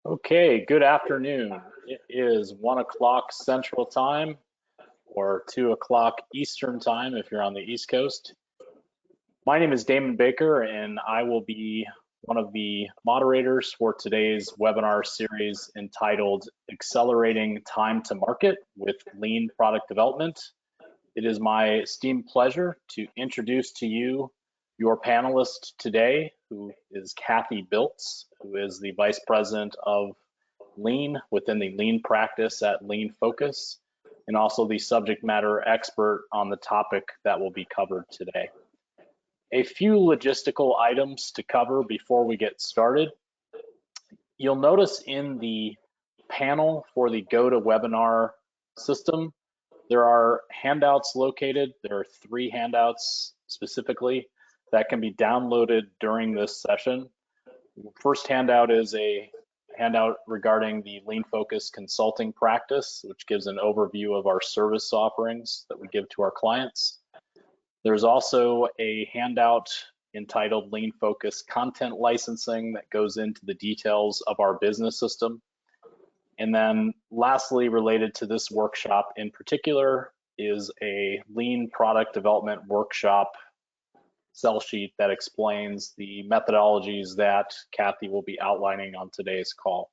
Okay, good afternoon. It is 1 o'clock Central Time or 2 o'clock Eastern Time if you're on the East Coast. My name is Damon Baker and I will be one of the moderators for today's webinar series entitled Accelerating Time to Market with Lean Product Development. It is my esteemed pleasure to introduce to you your panelist today, who is Cathy Biltz, who is the Vice President of Lean within the Lean practice at Lean Focus, and also the subject matter expert on the topic that will be covered today. A few logistical items to cover before we get started. You'll notice in the panel for the GoToWebinar system, there are handouts located. There are 3 handouts specifically that can be downloaded during this session. First handout is a handout regarding the Lean Focus consulting practice, which gives an overview of our service offerings that we give to our clients. There's also a handout entitled Lean Focus Content Licensing that goes into the details of our business system. And then lastly, related to this workshop in particular, is a Lean Product Development Workshop sell sheet that explains the methodologies that Cathy will be outlining on today's call.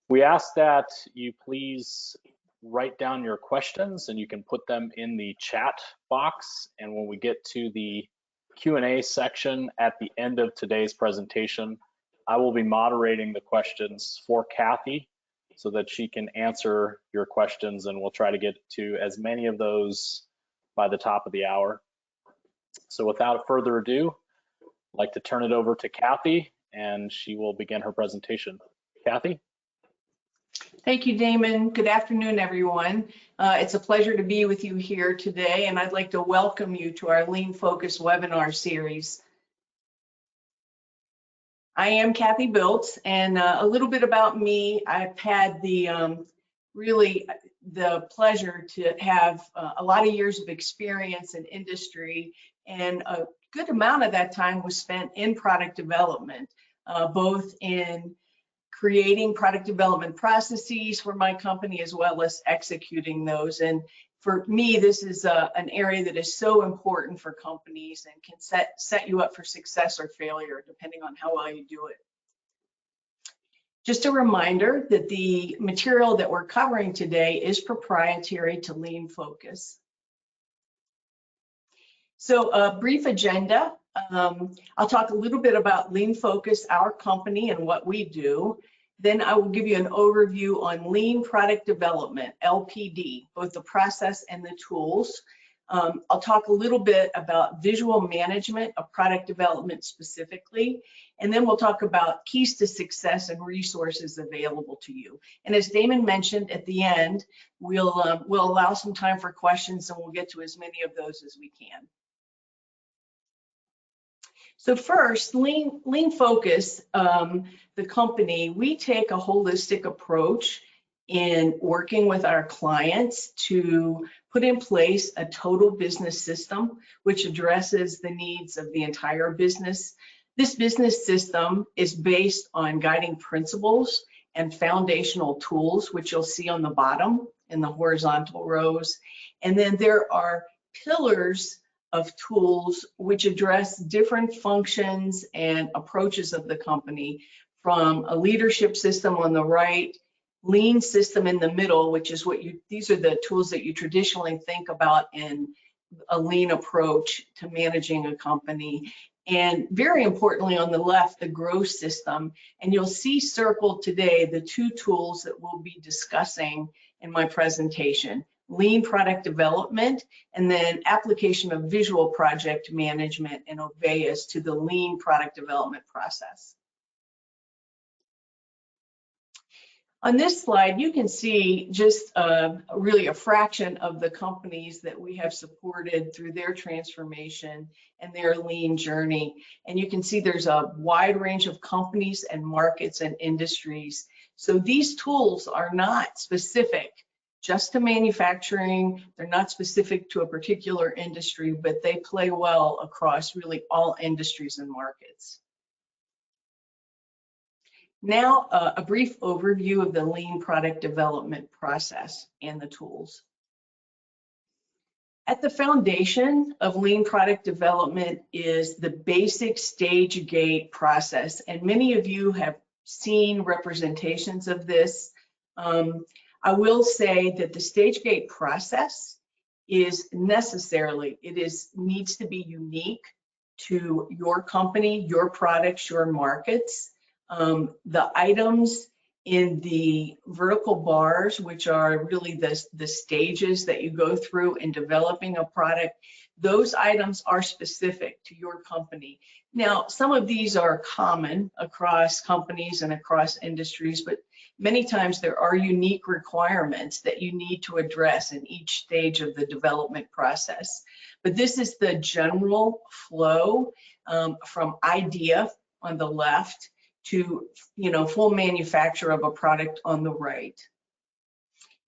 We ask that you please write down your questions and you can put them in the chat box. And when we get to the Q&A section at the end of today's presentation, I will be moderating the questions for Cathy so that she can answer your questions, and we'll try to get to as many of those by the top of the hour. So without further ado, I'd like to turn it over to Cathy, and she will begin her presentation. Cathy? Thank you, Damon. Good afternoon, everyone. It's a pleasure to be with you here today, and I'd like to welcome you to our Lean Focus webinar series. I am Cathy Biltz, and a little bit about me. I've had the really the pleasure to have a lot of years of experience in industry, and a good amount of that time was spent in product development, both in creating product development processes for my company as well as executing those. And for me, this is an area that is so important for companies and can set you up for success or failure depending on how well you do it. Just a reminder that the material that we're covering today is proprietary to Lean Focus. So a brief agenda. I'll talk a little bit about Lean Focus, our company, and what we do. Then I will give you an overview on Lean Product Development, LPD, both the process and the tools. I'll talk a little bit about visual management of product development specifically, and then we'll talk about keys to success and resources available to you. And as Damon mentioned at the end, we'll allow some time for questions, and we'll get to as many of those as we can. So first, Lean Focus, the company, we take a holistic approach in working with our clients to put in place a total business system which addresses the needs of the entire business. This business system is based on guiding principles and foundational tools, which you'll see on the bottom in the horizontal rows. And then there are pillars of tools which address different functions and approaches of the company, from a leadership system on the right, lean system in the middle, which is these are the tools that you traditionally think about in a lean approach to managing a company. And very importantly, on the left, the growth system. And you'll see circled today the 2 tools that we'll be discussing in my presentation: Lean Product Development, and then application of visual project management and Obeas to the Lean Product Development process. On this slide, you can see just really a fraction of the companies that we have supported through their transformation and their lean journey. And you can see there's a wide range of companies and markets and industries. So these tools are not specific just to manufacturing. They're not specific to a particular industry, but they play well across really all industries and markets. Now, a brief overview of the lean product development process and the tools. At the foundation of lean product development is the basic stage gate process, and many of you have seen representations of this. I will say that the stage gate process is necessarily, needs to be unique to your company, your products, your markets. The items in the vertical bars, which are really the stages that you go through in developing a product, those items are specific to your company. Now, some of these are common across companies and across industries, but many times there are unique requirements that you need to address in each stage of the development process. But this is the general flow from idea on the left to full manufacture of a product on the right.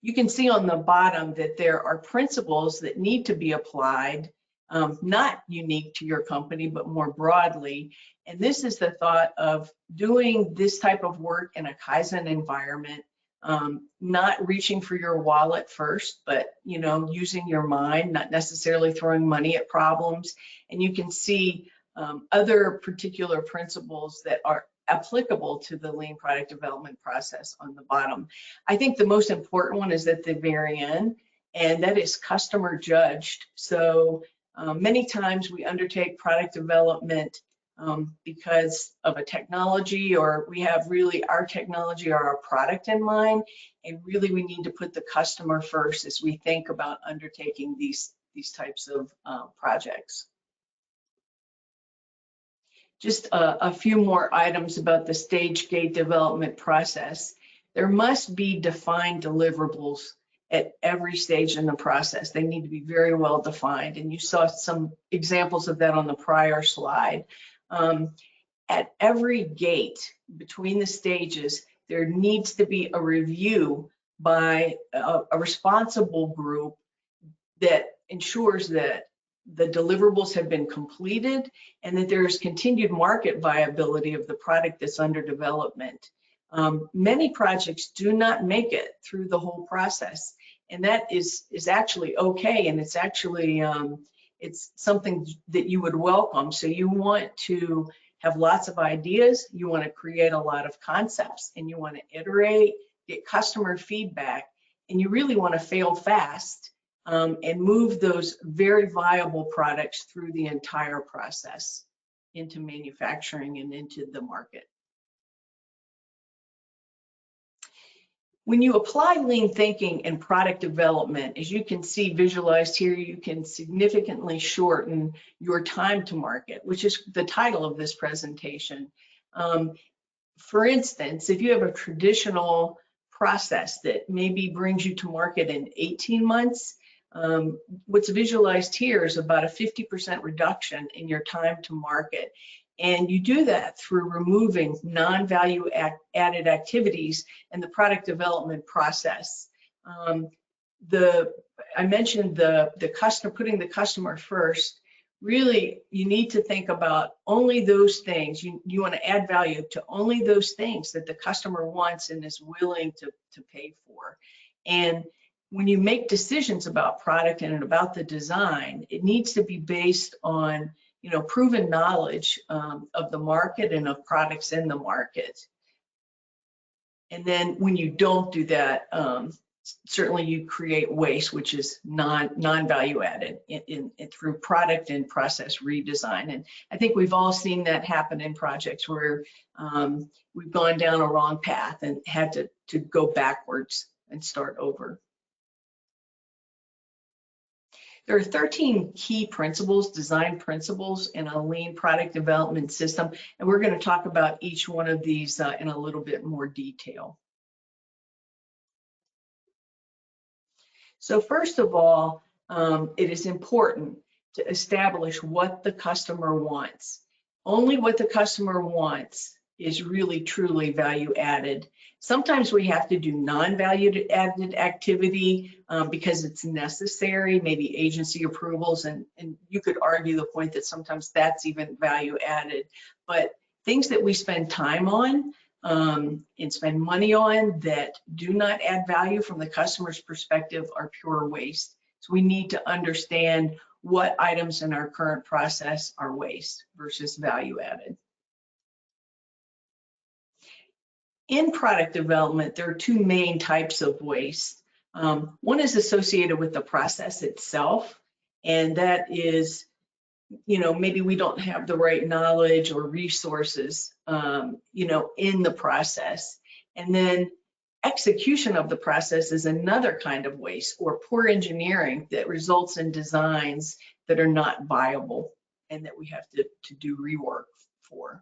You can see on the bottom that there are principles that need to be applied, not unique to your company, but more broadly. And this is the thought of doing this type of work in a Kaizen environment, not reaching for your wallet first, but using your mind, not necessarily throwing money at problems. And you can see other particular principles that are applicable to the lean product development process on the bottom. I think the most important one is at the very end, and that is customer judged. So many times we undertake product development because of a technology, or we have really our technology or our product in mind, and really we need to put the customer first as we think about undertaking these types of projects. Just a few more items about the stage gate development process. There must be defined deliverables at every stage in the process. They need to be very well defined, and you saw some examples of that on the prior slide. At every gate between the stages, there needs to be a review by a responsible group that ensures that the deliverables have been completed and that there's continued market viability of the product that's under development. Many projects do not make it through the whole process, and that is actually okay, and it's actually it's something that you would welcome. So you want to have lots of ideas, you want to create a lot of concepts, and you want to iterate, get customer feedback, and you really want to fail fast and move those very viable products through the entire process into manufacturing and into the market. When you apply lean thinking in product development, as you can see visualized here, you can significantly shorten your time to market, which is the title of this presentation. For instance, if you have a traditional process that maybe brings you to market in 18 months, what's visualized here is about a 50% reduction in your time to market. And you do that through removing non-value added activities in the product development process. I mentioned the customer, putting the customer first. Really, you need to think about only those things. You want to add value to only those things that the customer wants and is willing to pay for. And when you make decisions about product and about the design, it needs to be based on proven knowledge of the market and of products in the market. And then when you don't do that, certainly you create waste, which is non-value added in through product and process redesign. And I think we've all seen that happen in projects where we've gone down a wrong path and had to go backwards and start over. There are 13 key principles, design principles in a lean product development system, and we're going to talk about each one of these in a little bit more detail. So first of all, it is important to establish what the customer wants. Only what the customer wants is really truly value added. Sometimes we have to do non-value added activity because it's necessary, maybe agency approvals, and you could argue the point that sometimes that's even value added. But things that we spend time on, and spend money on that do not add value from the customer's perspective are pure waste. So we need to understand what items in our current process are waste versus value added. In product development, there are two main types of waste. One is associated with the process itself, and that is, maybe we don't have the right knowledge or resources, in the process. And then execution of the process is another kind of waste, or poor engineering that results in designs that are not viable and that we have to do rework for.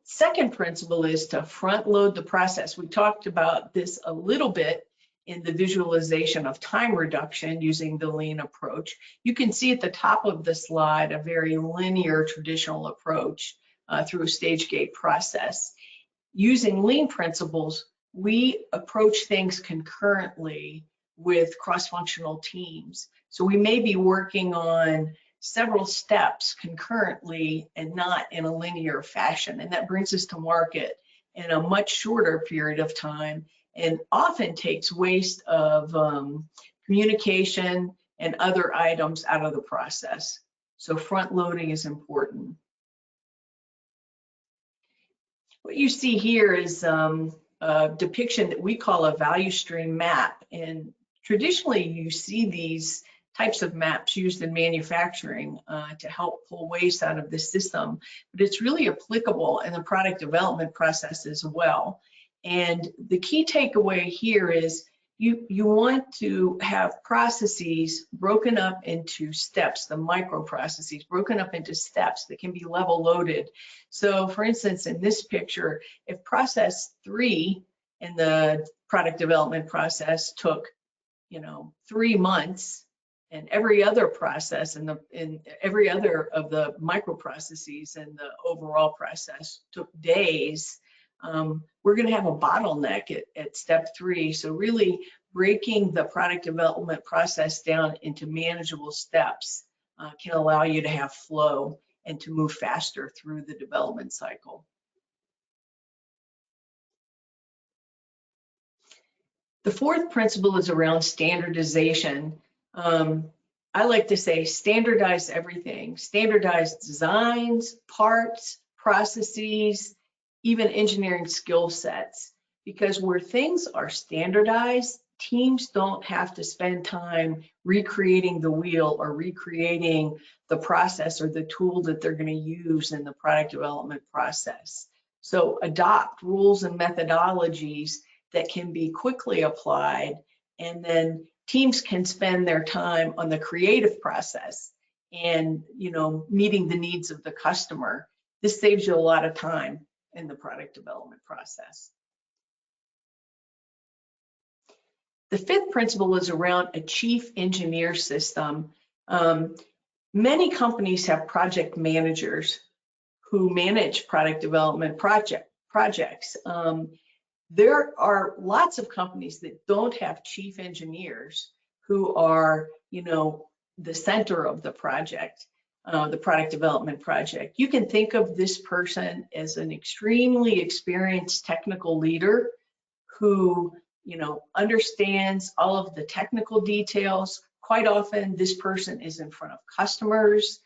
Second principle is to front load the process. We talked about this a little bit in the visualization of time reduction using the lean approach. You can see at the top of the slide a very linear traditional approach through a stage gate process. Using lean principles, we approach things concurrently with cross-functional teams. So we may be working on several steps concurrently and not in a linear fashion. And that brings us to market in a much shorter period of time and often takes waste of communication and other items out of the process. So front loading is important. What you see here is a depiction that we call a value stream map. And traditionally you see these types of maps used in manufacturing to help pull waste out of the system, but it's really applicable in the product development process as well. And the key takeaway here is you want to have processes broken up into steps, the microprocesses broken up into steps that can be level loaded. So for instance, in this picture, if process 3 in the product development process took 3 months, and every other process in every other of the microprocesses and the overall process took days, we're going to have a bottleneck at step 3. So really breaking the product development process down into manageable steps can allow you to have flow and to move faster through the development cycle. The fourth principle is around standardization. I like to say standardize everything. Standardize designs, parts, processes, even engineering skill sets. Because where things are standardized, teams don't have to spend time recreating the wheel or recreating the process or the tool that they're going to use in the product development process. So adopt rules and methodologies that can be quickly applied, and then teams can spend their time on the creative process and meeting the needs of the customer. This saves you a lot of time in the product development process. The fifth principle is around a chief engineer system. Many companies have project managers who manage product development projects. There are lots of companies that don't have chief engineers who are, the center of the project, the product development project. You can think of this person as an extremely experienced technical leader who, understands all of the technical details. Quite often, this person is in front of customers,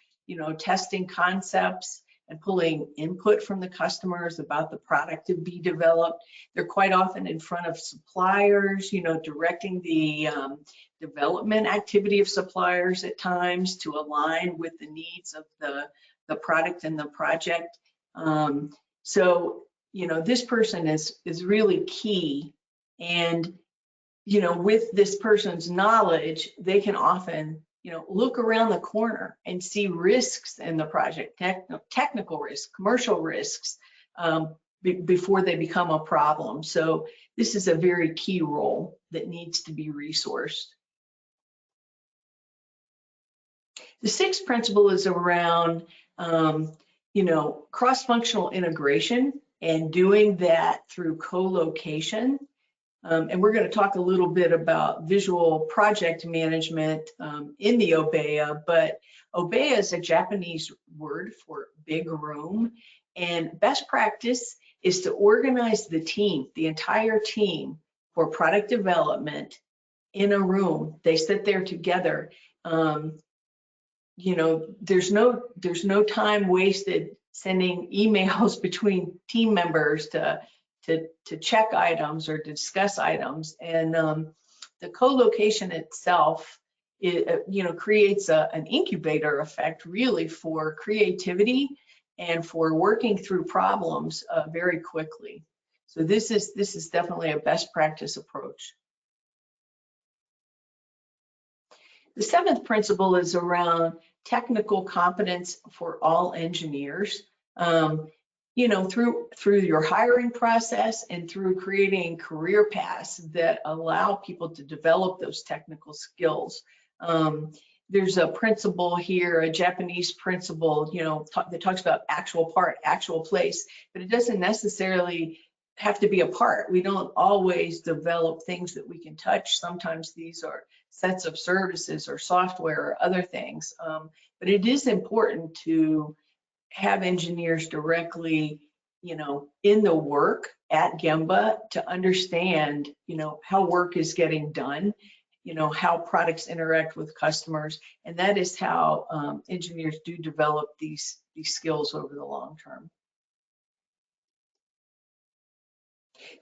testing concepts and pulling input from the customers about the product to be developed. They're quite often in front of suppliers, directing the development activity of suppliers at times to align with the needs of the product and the project. So, this person is really key. And, with this person's knowledge, they can often look around the corner and see risks in the project, technical risks, commercial risks, before they become a problem. So this is a very key role that needs to be resourced. The sixth principle is around, cross-functional integration and doing that through co-location. And we're going to talk a little bit about visual project management in the OBEA, but OBEA is a Japanese word for big room. And best practice is to organize the team, the entire team, for product development in a room. They sit there together. You know, there's no time wasted sending emails between team members to check items or to discuss items. And the co-location itself, you know, creates an incubator effect really for creativity and for working through problems very quickly. So this is definitely a best practice approach. The seventh principle is around technical competence for all engineers. You know, through your hiring process and through creating career paths that allow people to develop those technical skills. There's a principle here, a Japanese principle, you know, that talks about actual part, actual place, but it doesn't necessarily have to be a part. We don't always develop things that we can touch. Sometimes these are sets of services or software or other things. But it is important to have engineers directly, you know, in the work at Gemba to understand, you know, how work is getting done, you know, how products interact with customers. And that is how engineers do develop these skills over the long term.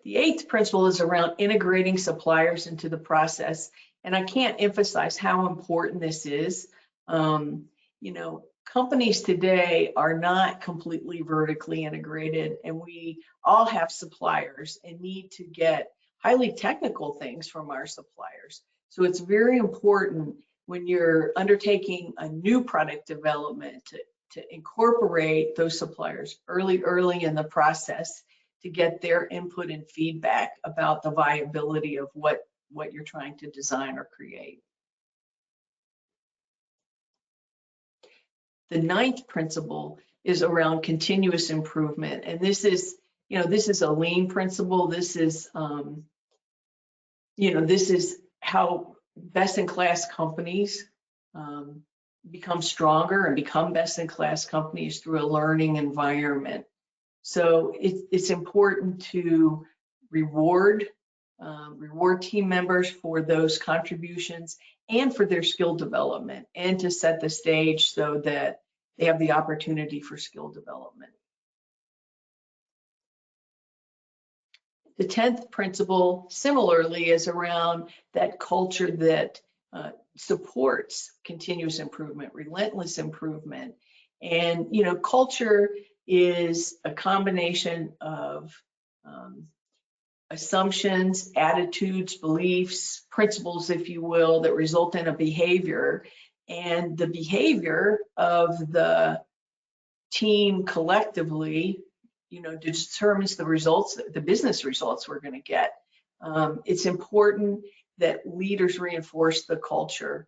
The eighth principle is around integrating suppliers into the process. And I can't emphasize how important this is. You know, companies today are not completely vertically integrated, and we all have suppliers and need to get highly technical things from our suppliers. So it's very important when you're undertaking a new product development to incorporate those suppliers early in the process to get their input and feedback about the viability of what you're trying to design or create. The ninth principle is around continuous improvement. And this is, you know, this is a lean principle. This is, you know, this is how best-in-class companies become stronger and become best-in-class companies through a learning environment. So it's important to reward team members for those contributions and for their skill development, and to set the stage so that they have the opportunity for skill development. The 10th principle, similarly, is around that culture that supports continuous improvement, relentless improvement. And, you know, culture is a combination of assumptions, attitudes, beliefs, principles, if you will, that result in a behavior. And the behavior of the team collectively, you know, determines the results, the business results we're going to get. It's important that leaders reinforce the culture.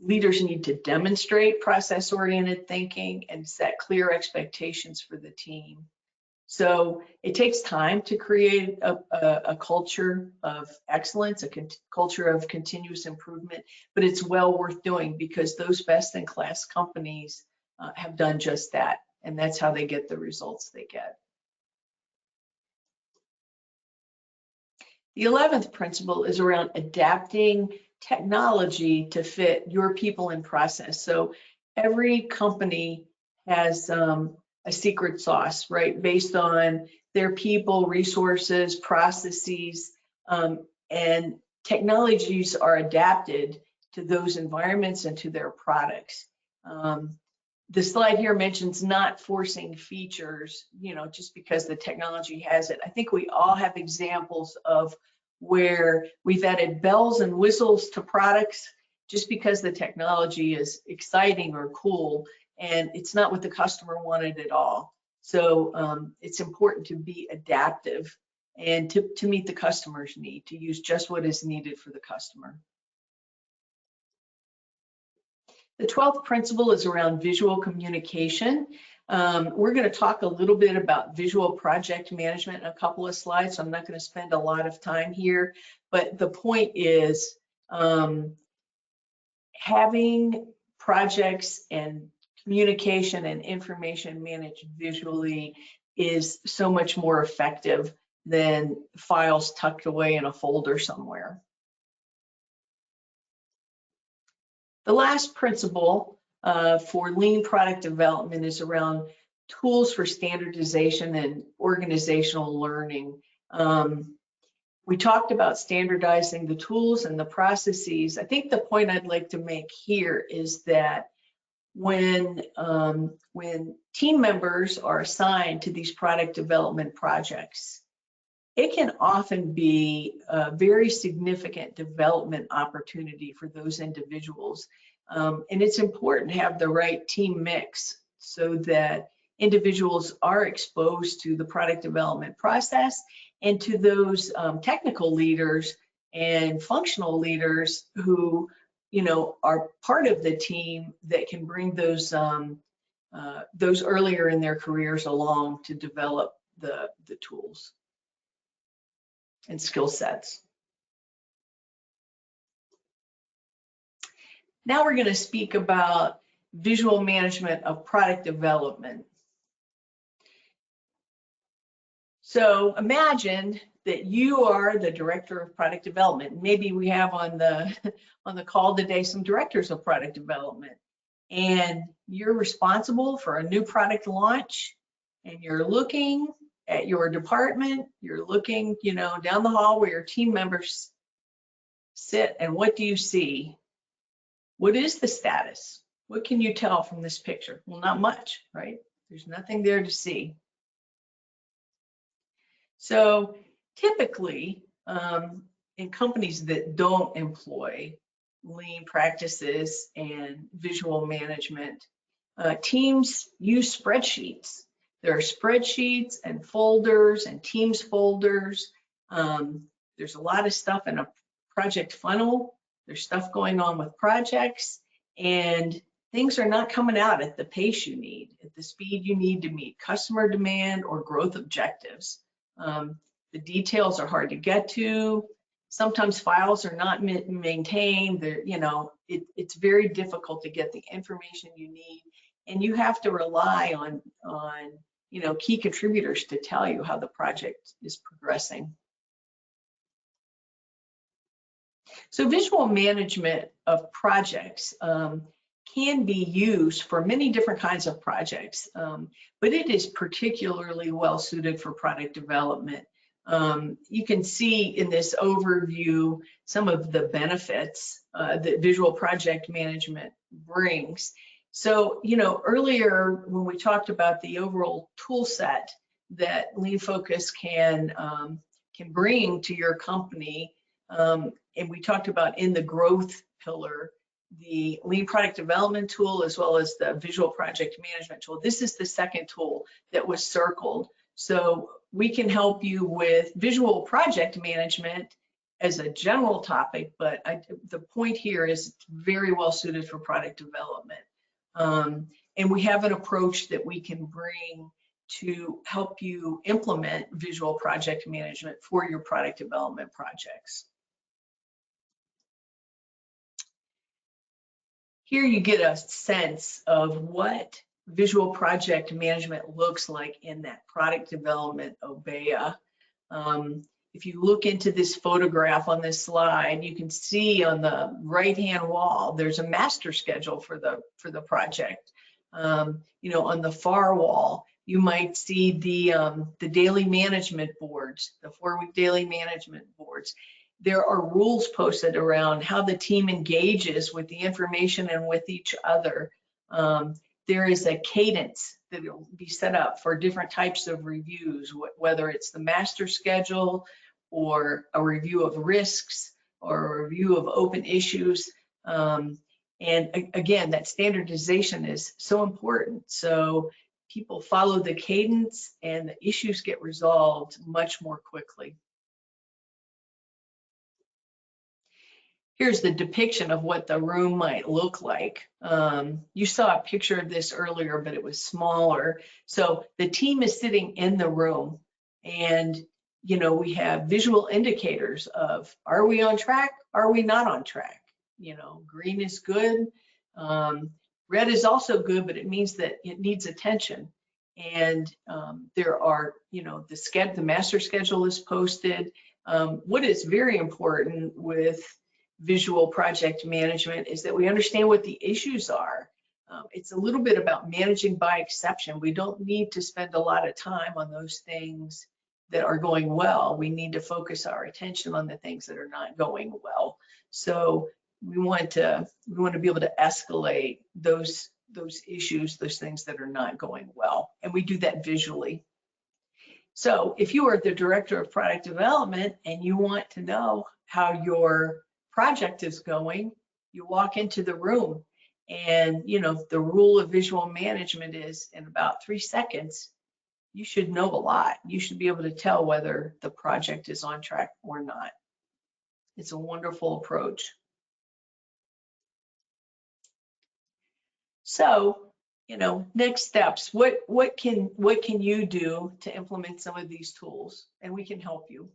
Leaders need to demonstrate process-oriented thinking and set clear expectations for the team. So it takes time to create a culture of excellence, a culture of continuous improvement, but it's well worth doing because those best-in-class companies have done just that, and that's how they get the results they get. The 11th principle is around adapting technology to fit your people and process. So every company has a secret sauce, right? Based on their people, resources, processes, and technologies are adapted to those environments and to their products. The slide here mentions not forcing features, you know, just because the technology has it. I think we all have examples of where we've added bells and whistles to products just because the technology is exciting or cool, and it's not what the customer wanted at all. So it's important to be adaptive and to meet the customer's need, to use just what is needed for the customer. The 12th principle is around visual communication. We're going to talk a little bit about visual project management in a couple of slides, so I'm not going to spend a lot of time here, but the point is having projects and communication and information managed visually is so much more effective than files tucked away in a folder somewhere. The last principle for lean product development is around tools for standardization and organizational learning. We talked about standardizing the tools and the processes. I think the point I'd like to make here is that when team members are assigned to these product development projects, it can often be a very significant development opportunity for those individuals. And it's important to have the right team mix so that individuals are exposed to the product development process and to those technical leaders and functional leaders who, are part of the team that can bring those earlier in their careers along to develop the tools and skill sets. Now we're going to speak about visual management of product development. So imagine that you are the director of product development. Maybe we have on the call today some directors of product development, and you're responsible for a new product launch, and you're looking at your department, you're looking, down the hall where your team members sit, and what do you see? What is the status? What can you tell from this picture? Well, not much, right? There's nothing there to see. So typically, in companies that don't employ lean practices and visual management, teams use spreadsheets. There are spreadsheets and folders and Teams folders. There's a lot of stuff in a project funnel. There's stuff going on with projects, and things are not coming out at the pace you need, at the speed you need to meet customer demand or growth objectives. The details are hard to get to. Sometimes files are not maintained. It's very difficult to get the information you need, and you have to rely on key contributors to tell you how the project is progressing. So visual management of projects can be used for many different kinds of projects, but it is particularly well suited for product development. You can see in this overview some of the benefits that visual project management brings. So, earlier when we talked about the overall tool set that Lean Focus can bring to your company, and we talked about in the growth pillar, the lean product development tool, as well as the visual project management tool. This is the second tool that was circled. So we can help you with visual project management as a general topic, but the point here is it's very well suited for product development. And we have an approach that we can bring to help you implement visual project management for your product development projects. Here you get a sense of what visual project management looks like in that product development OBEA. If you look into this photograph on this slide, you can see on the right-hand wall, there's a master schedule for the project. On the far wall, you might see the daily management boards, the 4-week daily management boards. There are rules posted around how the team engages with the information and with each other. There is a cadence that will be set up for different types of reviews, whether it's the master schedule or a review of risks or a review of open issues. And again, that standardization is so important. So people follow the cadence and the issues get resolved much more quickly. Here's the depiction of what the room might look like. You saw a picture of this earlier, but it was smaller. So the team is sitting in the room, and we have visual indicators of, are we on track? Are we not on track? Green is good, Red is also good, but it means that it needs attention. And there are, the master schedule is posted. What is very important with visual project management is that we understand what the issues are. It's a little bit about managing by exception. We don't need to spend a lot of time on those things that are going well. We need to focus our attention on the things that are not going well. So we want to be able to escalate those issues, those things that are not going well, and we do that visually. So if you are the director of product development and you want to know how your project is going, you walk into the room, and the rule of visual management is in about 3 seconds, you should know a lot. You should be able to tell whether the project is on track or not. It's a wonderful approach. So, next steps. What can you do to implement some of these tools? And we can help you.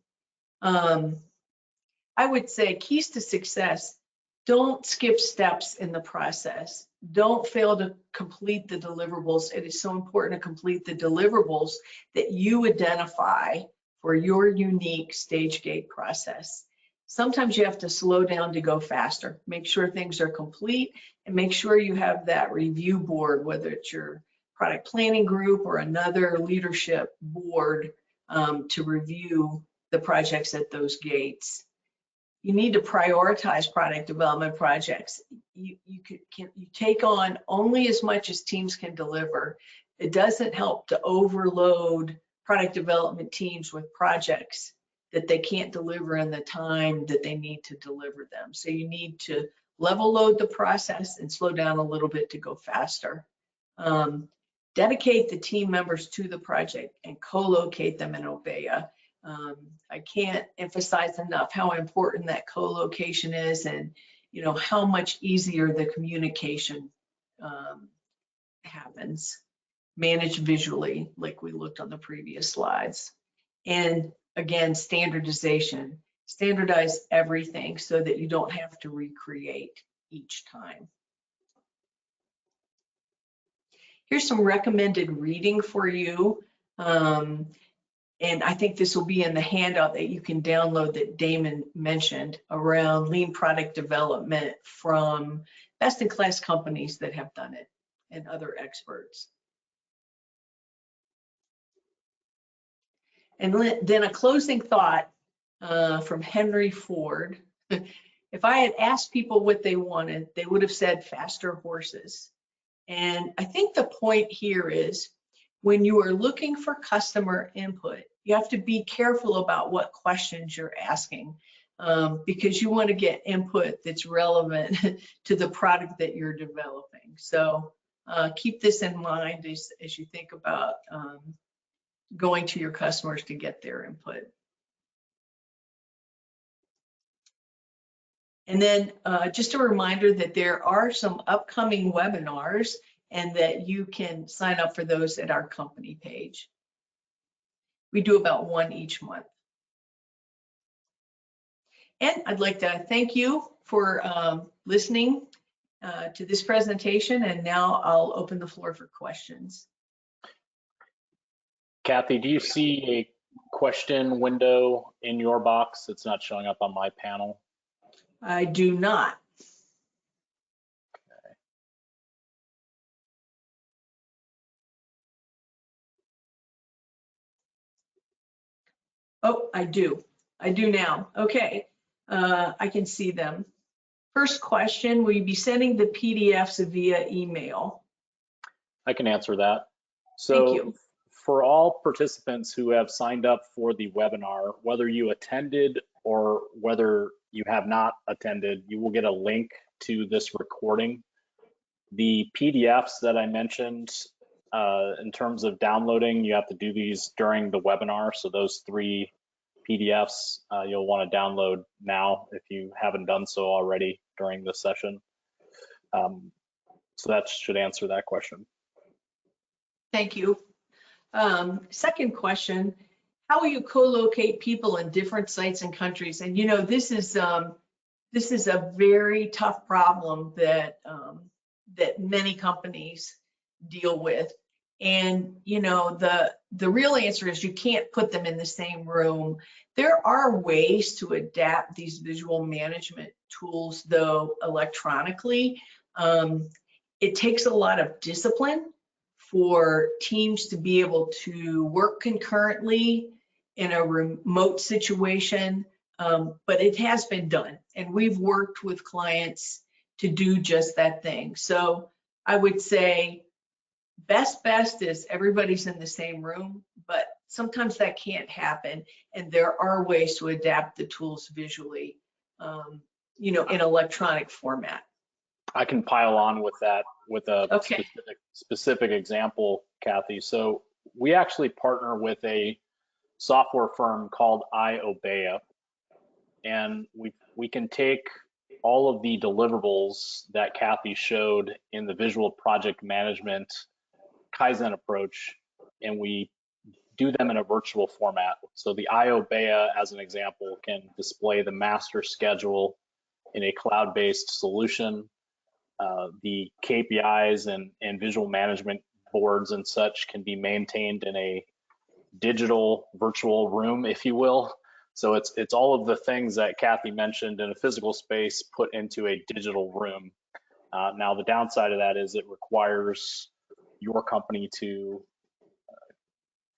I would say keys to success: don't skip steps in the process. Don't fail to complete the deliverables. It is so important to complete the deliverables that you identify for your unique stage gate process. Sometimes you have to slow down to go faster. Make sure things are complete, and make sure you have that review board, whether it's your product planning group or another leadership board, to review the projects at those gates. You need to prioritize product development projects. You take on only as much as teams can deliver. It doesn't help to overload product development teams with projects that they can't deliver in the time that they need to deliver them. So you need to level load the process and slow down a little bit to go faster. Dedicate the team members to the project and co-locate them in Obeya. I can't emphasize enough how important that co-location is, and how much easier the communication happens. Manage visually, like we looked on the previous slides. And again, standardization. Standardize everything so that you don't have to recreate each time. Here's some recommended reading for you. And I think this will be in the handout that you can download that Damon mentioned around lean product development from best-in-class companies that have done it and other experts. And then a closing thought from Henry Ford. If I had asked people what they wanted, they would have said faster horses. And I think the point here is, when you are looking for customer input, you have to be careful about what questions you're asking, because you want to get input that's relevant to the product that you're developing. So keep this in mind as you think about going to your customers to get their input. And then just a reminder that there are some upcoming webinars, and that you can sign up for those at our company page. We do about one each month. And I'd like to thank you for listening to this presentation, and now I'll open the floor for questions. Cathy, do you see a question window in your box? It's not showing up on my panel. I do not. Oh, I do now. Okay, I can see them. First question, will you be sending the PDFs via email? I can answer that. Thank you. For all participants who have signed up for the webinar, whether you attended or whether you have not attended, you will get a link to this recording. The PDFs that I mentioned, in terms of downloading, you have to do these during the webinar. So those 3 PDFs you'll want to download now if you haven't done so already during this session. So that should answer that question. Thank you. Second question, how will you co-locate people in different sites and countries? And this is a very tough problem that that many companies deal with. And, you know, the real answer is you can't put them in the same room. There are ways to adapt these visual management tools, though, electronically. It takes a lot of discipline for teams to be able to work concurrently in a remote situation, but it has been done, and we've worked with clients to do just that thing. So I would say best is everybody's in the same room, but sometimes that can't happen, and there are ways to adapt the tools visually, you know, in electronic format. I can pile on with that with a Okay. specific example, Kathy. So we actually partner with a software firm called iObea, and we can take all of the deliverables that Kathy showed in the visual project management Kaizen approach, and we do them in a virtual format. So the iObea, as an example, can display the master schedule in a cloud-based solution. The KPIs and visual management boards and such can be maintained in a digital virtual room, if you will. So it's all of the things that Kathy mentioned in a physical space put into a digital room. Now the downside of that is it requires your company to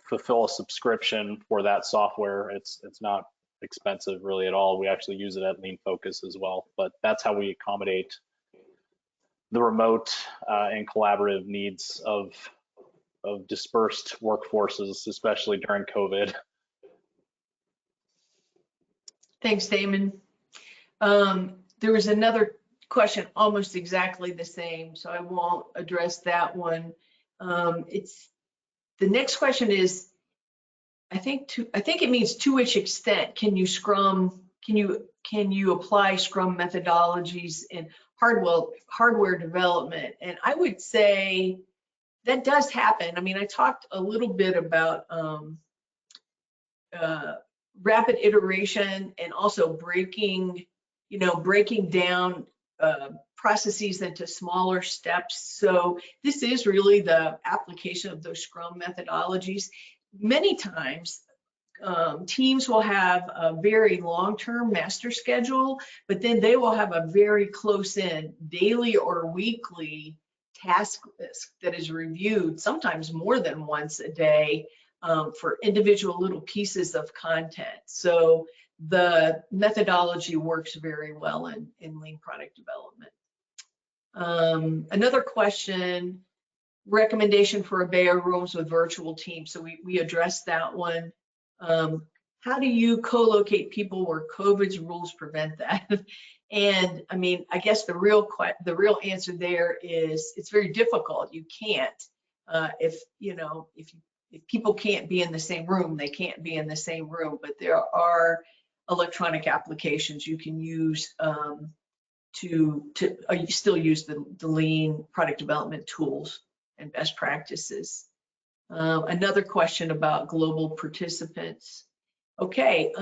fulfill a subscription for that software. It's not expensive really at all. We actually use it at Lean Focus as well, but that's how we accommodate the remote and collaborative needs of dispersed workforces, especially during COVID. Thanks, Damon. There was another question almost exactly the same, so I won't address that one. The next question is, I think it means to which extent can you apply Scrum methodologies in hardware development? And I would say that does happen. I mean, I talked a little bit about rapid iteration and also breaking down processes into smaller steps. So this is really the application of those Scrum methodologies. Many times, teams will have a very long-term master schedule, but then they will have a very close-in daily or weekly task list that is reviewed sometimes more than once a day for individual little pieces of content. So the methodology works very well in lean product development. Another question, recommendation for Obeya rooms with virtual teams. So we addressed that one. How do you co-locate people where COVID's rules prevent that? And I mean, I guess the real answer there is it's very difficult. You can't. If people can't be in the same room, they can't be in the same room. But there are electronic applications you can use to still use the lean product development tools and best practices. Another question about global participants. Okay,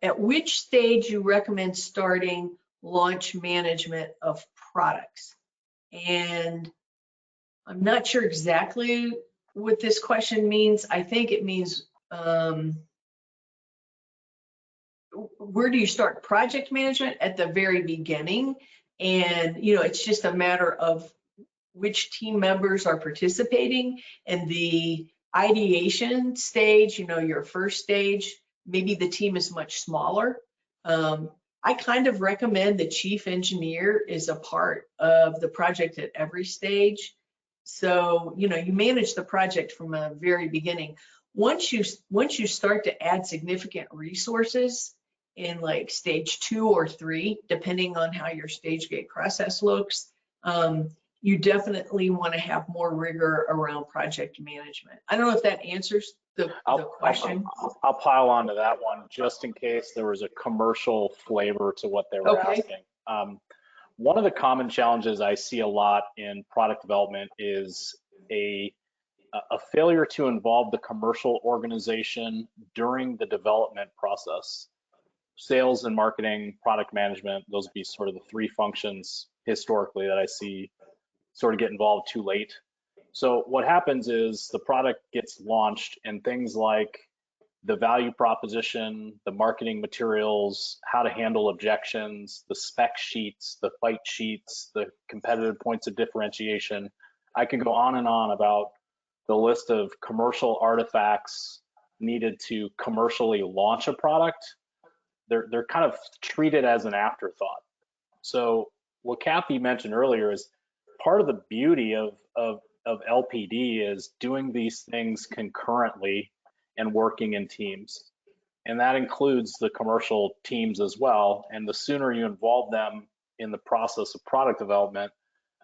at which stage you recommend starting launch management of products? And I'm not sure exactly what this question means. I think it means where do you start project management? At the very beginning, and it's just a matter of which team members are participating, and the ideation stage, your first stage, maybe the team is much smaller. I kind of recommend the chief engineer is a part of the project at every stage. So, you manage the project from a very beginning. Once you start to add significant resources in like stage 2 or 3, depending on how your stage gate process looks, you definitely want to have more rigor around project management. I don't know if that answers the question. I'll pile onto that one just in case there was a commercial flavor to what they were asking. One of the common challenges I see a lot in product development is a failure to involve the commercial organization during the development process. Sales and marketing, product management, those would be sort of the 3 functions historically that I see sort of get involved too late. So what happens is the product gets launched and things like the value proposition, the marketing materials, how to handle objections, the spec sheets, the fight sheets, the competitive points of differentiation. I can go on and on about the list of commercial artifacts needed to commercially launch a product. They're kind of treated as an afterthought. So what Cathy mentioned earlier is part of the beauty of LPD is doing these things concurrently and working in teams. And that includes the commercial teams as well. And the sooner you involve them in the process of product development,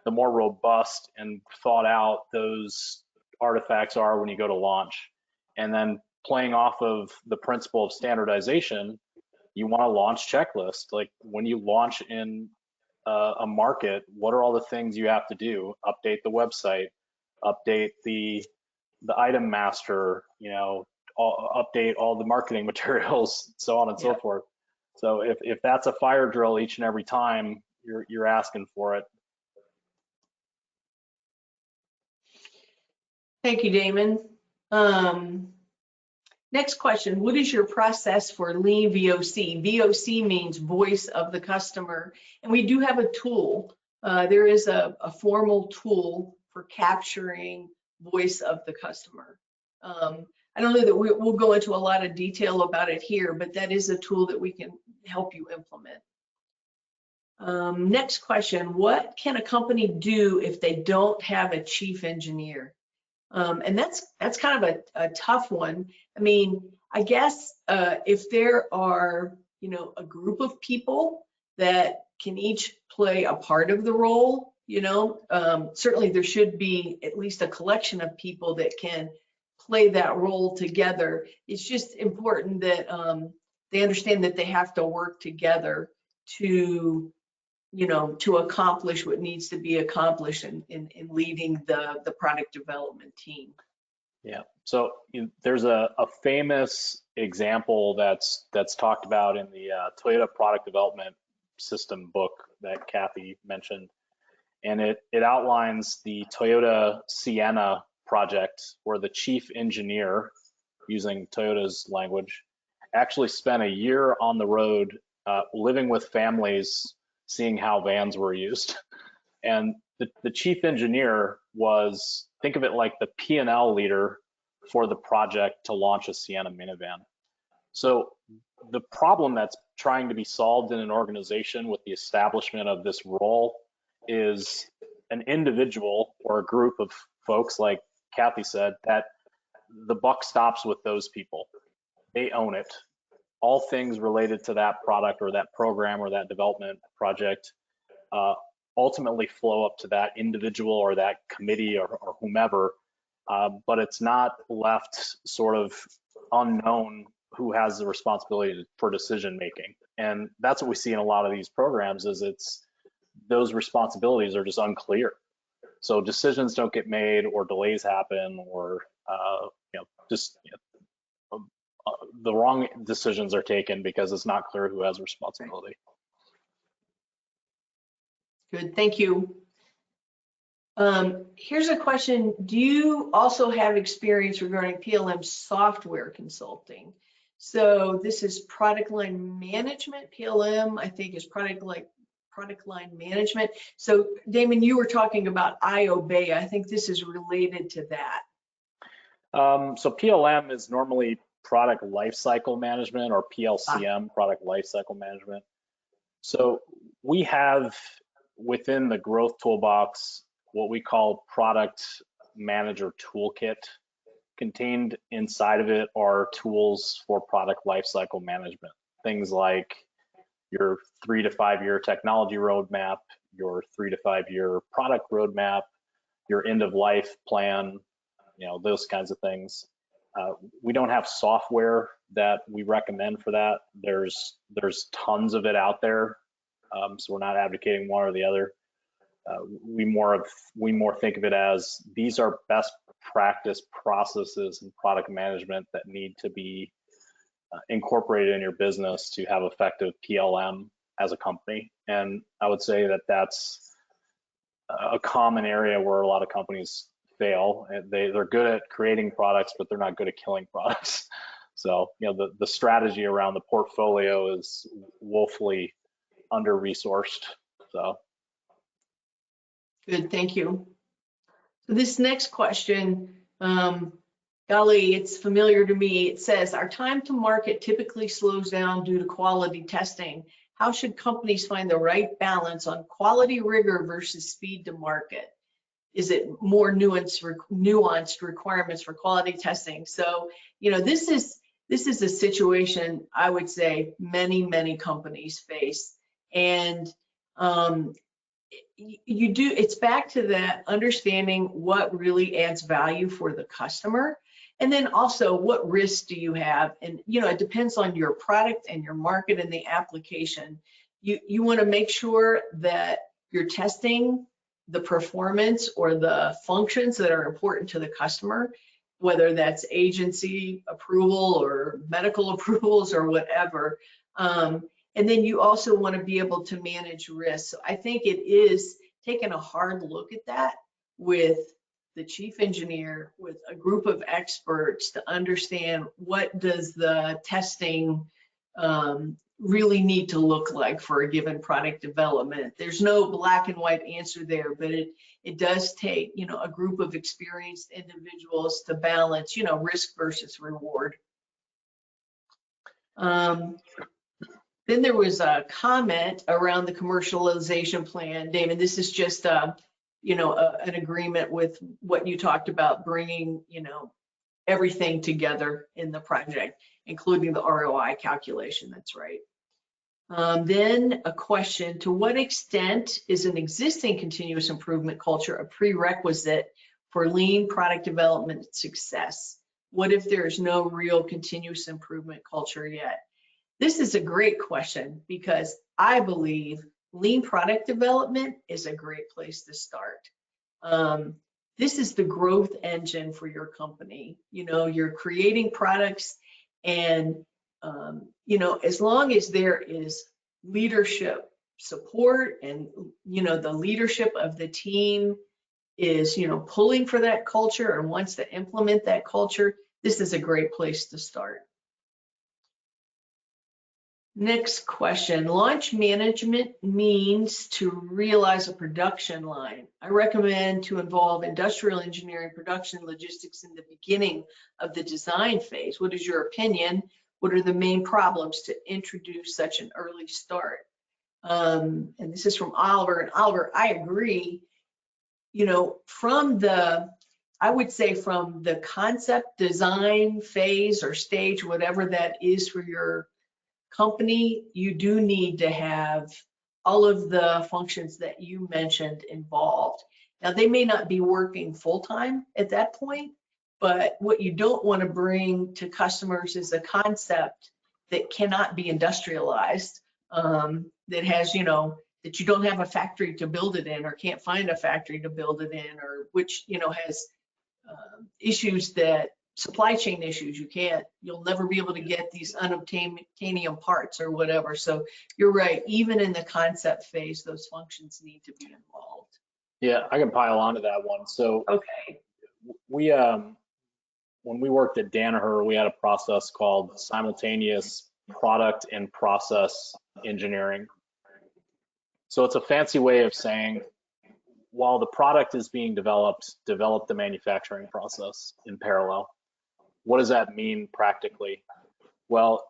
the more robust and thought out those artifacts are when you go to launch. And then playing off of the principle of standardization, you want a launch checklist. Like when you launch in a market, what are all the things you have to do? Update the website, update the item master, update all the marketing materials, so on and so forth. So if that's a fire drill each and every time, you're asking for it. Thank you, Damon. Next question, what is your process for lean VOC? VOC means voice of the customer, and we do have a tool. There is a formal tool for capturing voice of the customer. I don't know that we'll go into a lot of detail about it here, but that is a tool that we can help you implement. Next question, what can a company do if they don't have a chief engineer? And that's kind of a tough one. I mean, I guess if there are, a group of people that can each play a part of the role, certainly there should be at least a collection of people that can play that role together. It's just important that they understand that they have to work together to accomplish what needs to be accomplished in leading the product development team. Yeah, so there's a famous example that's talked about in the Toyota product development system book that Cathy mentioned. And it outlines the Toyota Sienna project where the chief engineer, using Toyota's language, actually spent a year on the road living with families, seeing how vans were used. And the chief engineer was, think of it like the P&L leader for the project to launch a Sienna minivan. So the problem that's trying to be solved in an organization with the establishment of this role is an individual or a group of folks, like Cathy said, that the buck stops with those people. They own it. All things related to that product or that program or that development project ultimately flow up to that individual or that committee or whomever, but it's not left sort of unknown who has the responsibility for decision making. And that's what we see in a lot of these programs is those responsibilities are just unclear. So decisions don't get made or delays happen or the wrong decisions are taken because it's not clear who has responsibility. Good, thank you. Here's a question. Do you also have experience regarding PLM software consulting? So this is product line management. PLM, I think, is product line management. So Damon, you were talking about IOBay. I think this is related to that. So PLM is normally product lifecycle management, or PLCM, product lifecycle management. So we have within the growth toolbox what we call product manager toolkit. Contained inside of it are tools for product lifecycle management. Things like your 3 to 5 year technology roadmap, your 3 to 5 year product roadmap, your end of life plan, those kinds of things. We don't have software that we recommend for that. There's tons of it out there, so we're not advocating one or the other. We more think of it as these are best practice processes in product management that need to be incorporated in your business to have effective PLM as a company. And I would say that that's a common area where a lot of companies fail. They're good at creating products, but they're not good at killing products. So, the strategy around the portfolio is woefully under-resourced. So. Good, thank you. So this next question, golly, it's familiar to me. It says, our time to market typically slows down due to quality testing. How should companies find the right balance on quality rigor versus speed to market? Is it more nuanced requirements for quality testing? So, this is a situation I would say many companies face. And it's back to that understanding what really adds value for the customer. And then also, what risks do you have? And, it depends on your product and your market and the application. You want to make sure that you're testing the performance or the functions that are important to the customer, whether that's agency approval or medical approvals or whatever. And then you also want to be able to manage risk. So I think it is taking a hard look at that with the chief engineer, with a group of experts to understand what does the testing really need to look like for a given product development. There's no black and white answer there, but it does take, a group of experienced individuals to balance, risk versus reward. Then there was a comment around the commercialization plan. David, this is just an agreement with what you talked about, bringing, everything together in the project, including the ROI calculation. That's right. Then a question, to what extent is an existing continuous improvement culture a prerequisite for lean product development success? What if there's no real continuous improvement culture yet? This is a great question because I believe lean product development is a great place to start. This is the growth engine for your company. You're creating products and, as long as there is leadership support and, the leadership of the team is, pulling for that culture and wants to implement that culture, this is a great place to start. Next question, launch management means to realize a production line. I recommend to involve industrial engineering, production, logistics in the beginning of the design phase. What is your opinion? What are the main problems to introduce such an early start? And this is from Oliver. And Oliver, I agree, I would say from the concept design phase or stage, whatever that is for your company, you do need to have all of the functions that you mentioned involved. Now, they may not be working full-time at that point, but what you don't want to bring to customers is a concept that cannot be industrialized, that has, that you don't have a factory to build it in or can't find a factory to build it in, or which, has issues that supply chain issues. You'll never be able to get these unobtainium parts or whatever. So you're right, even in the concept phase, those functions need to be involved. Yeah, I can pile onto that one. So okay, we when we worked at Danaher, we had a process called simultaneous product and process engineering. So it's a fancy way of saying, while the product is being developed, develop the manufacturing process in parallel. What does that mean practically? Well,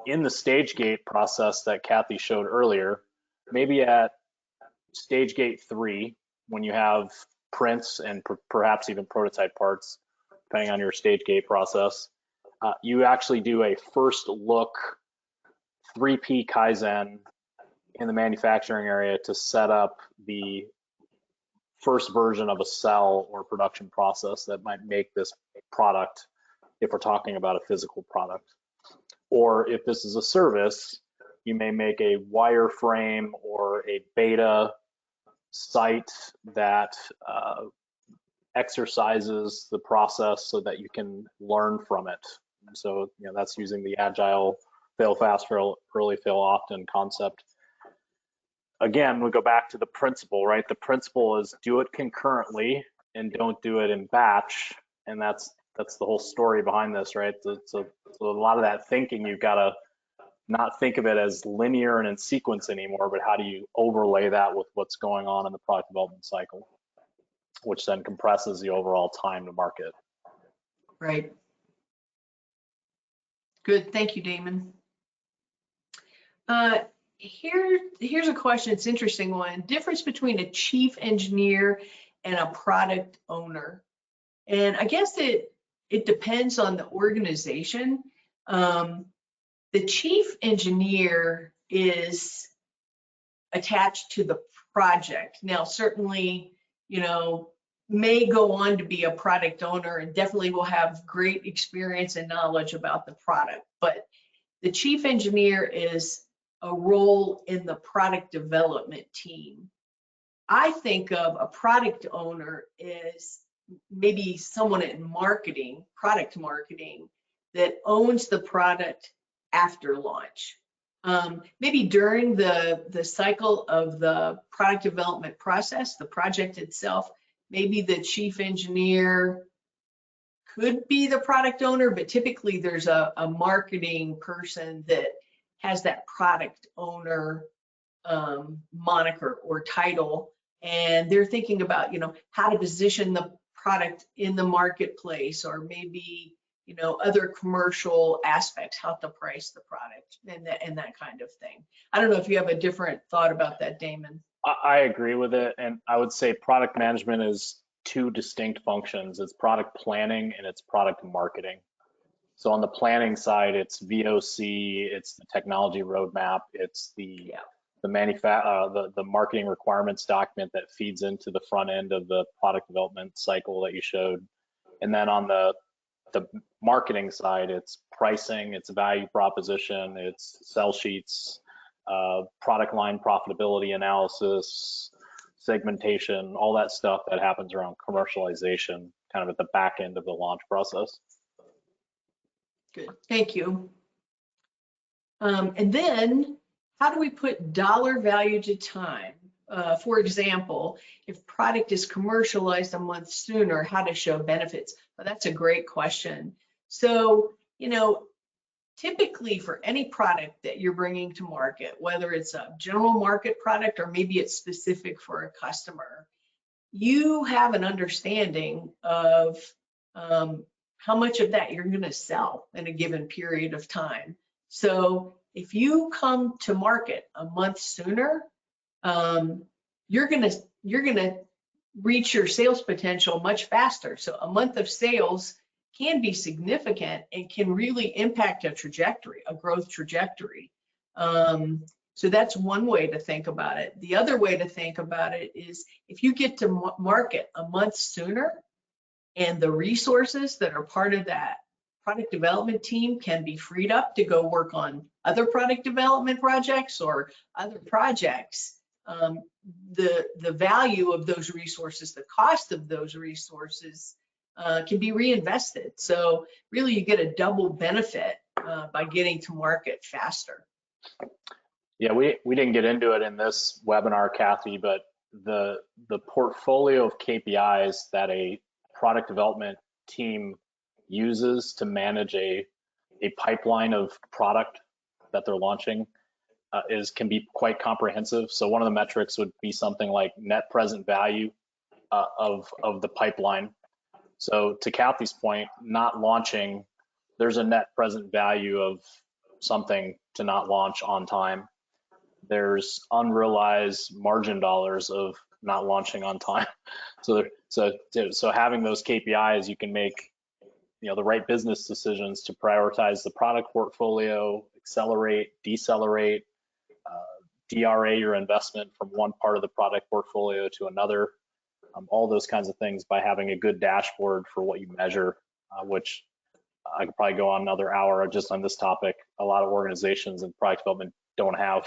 in the stage gate process that Cathy showed earlier, maybe at stage gate 3, when you have prints and perhaps even prototype parts, depending on your stage gate process, you actually do a first look 3P Kaizen in the manufacturing area to set up the first version of a cell or production process that might make this product, if we're talking about a physical product. Or if this is a service, you may make a wireframe or a beta site that exercises the process so that you can learn from it. So that's using the agile fail fast, fail early, fail often concept. again, we go back to the principle, right? The principle is do it concurrently and don't do it in batch. And that's the whole story behind this, right? So a lot of that thinking, you've got to not think of it as linear and in sequence anymore, but how do you overlay that with what's going on in the product development cycle, which then compresses the overall time to market. Right. Good. Thank you, Damon. Here's a question. It's an interesting one. Difference between a chief engineer and a product owner. And I guess it depends on the organization. The chief engineer is attached to the project. Now, certainly, may go on to be a product owner and definitely will have great experience and knowledge about the product. But the chief engineer is a role in the product development team. I think of a product owner as maybe someone in marketing, product marketing, that owns the product after launch. Maybe during the cycle of the product development process, the project itself, maybe the chief engineer could be the product owner, but typically there's a marketing person that has that product owner moniker or title, and they're thinking about, how to position the product in the marketplace, or maybe, other commercial aspects, how to price the product and that kind of thing. I don't know if you have a different thought about that, Damon. I agree with it. And I would say product management is two distinct functions. It's product planning and it's product marketing. So on the planning side, it's VOC, it's the technology roadmap, it's the marketing requirements document that feeds into the front end of the product development cycle that you showed. And then on the marketing side, it's pricing, it's value proposition, it's sell sheets, product line profitability analysis, segmentation, all that stuff that happens around commercialization, kind of at the back end of the launch process. Good, thank you. And then how do we put dollar value to time? For example, if product is commercialized a month sooner, how to show benefits? Well, that's a great question. So, typically for any product that you're bringing to market, whether it's a general market product or maybe it's specific for a customer, you have an understanding of how much of that you're going to sell in a given period of time. So if you come to market a month sooner, you're gonna reach your sales potential much faster. So a month of sales can be significant and can really impact a trajectory, a growth trajectory. So that's one way to think about it. The other way to think about it is if you get to market a month sooner and the resources that are part of that product development team can be freed up to go work on other product development projects or other projects, the value of those resources, the cost of those resources can be reinvested. So really you get a double benefit by getting to market faster. Yeah, we didn't get into it in this webinar, Cathy, but the portfolio of KPIs that a product development team uses to manage a pipeline of product that they're launching can be quite comprehensive. So one of the metrics would be something like net present value of the pipeline. So to Cathy's point, not launching, there's a net present value of something to not launch on time. There's unrealized margin dollars of not launching on time. So having those KPIs, you can make the right business decisions to prioritize the product portfolio, accelerate, decelerate, DRA your investment from one part of the product portfolio to another, all those kinds of things by having a good dashboard for what you measure, which I could probably go on another hour just on this topic. A lot of organizations and product development don't have.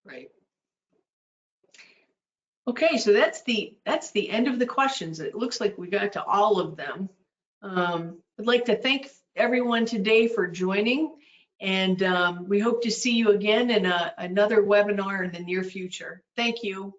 Right. Okay, so that's the end of the questions. It looks like we got to all of them. I'd like to thank everyone today for joining, And we hope to see you again in another webinar in the near future. Thank you.